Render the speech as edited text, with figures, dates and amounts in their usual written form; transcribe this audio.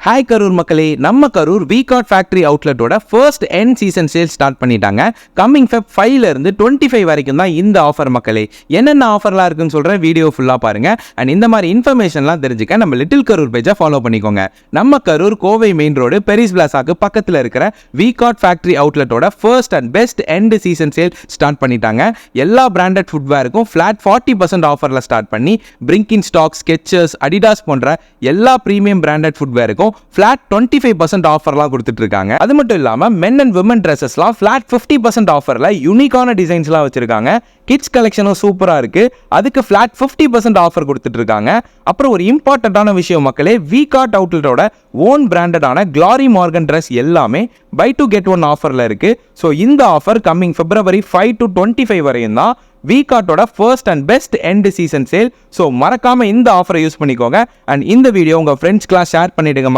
Hi Karur மக்களே, நம்ம Karur Vikat factory அவுட்லெட்டோட first end season sale start பண்ணிட்டாங்க. கம்மிங் ஃபெப் 5ல இருந்து 25 வரைக்கும் தான் இந்த ஆஃபர் மக்களே. என்னென்ன ஆஃபர்லாம் இருக்குன்னு சொல்கிறேன், வீடியோ ஃபுல்லாக பாருங்க. அண்ட் இந்த மாதிரி இன்ஃபர்மேஷன்லாம் தெரிஞ்சுக்க நம்ம லிட்டில் கரூர் பேஜை ஃபாலோ பண்ணிக்கோங்க. நம்ம Karur Kovai main road Paris பிளாசாக்கு பக்கத்தில் இருக்கிற விகாட் ஃபேக்டரி அவுட்லெட்டோட first and best end season sale start பண்ணிட்டாங்க. எல்லா பிராண்டட் ஃபுட்வேருக்கும் ஃபிளாட் 40% ஆஃபரில் ஸ்டார்ட் பண்ணி பிரிங்கின் ஸ்டாக், ஸ்கெச்சர்ஸ், அடிடாஸ் போன்ற எல்லா ப்ரீமியம் பிராண்டட் ஃபுட்வேருக்கும் ஃபிளாட் 25% ஆஃபர்லாம் கொடுத்துட்டு இருக்காங்க. அது மட்டும் இல்லாம மென் அண்ட் விமன் ட்ரெஸ்ஸஸ்லாம் ஃபிளாட் 50% ஆஃபர்ல யூனிக்கான டிசைன்ஸ்லாம் வச்சிருக்காங்க. கிட்ஸ் கலெக்ஷனும் சூப்பரா இருக்கு, அதுக்கு ஃபிளாட் 50% ஆஃபர் கொடுத்துட்டு இருக்காங்க. அப்புறம் ஒரு இம்பார்ட்டன்டான விஷயம் மக்களே, விகாட் அவுட்லெட்டோட ஓன் பிராண்டடான க்ளாரி மார்கன் ட்ரெஸ் எல்லாமே பை டு கெட் ஒன் ஆஃபர்ல இருக்கு. ஸோ இந்த ஆஃபர் கம்மிங் February 5 to 25 வரையும் தான் விகாட்டோட first and best end season sale. So மறக்காம இந்த ஆஃபரை யூஸ் பண்ணிக்கோங்க. அண்ட் இந்த வீடியோ உங்க ஃப்ரெண்ட்ஸ்க்குலாம் ஷேர் பண்ணிடுங்க.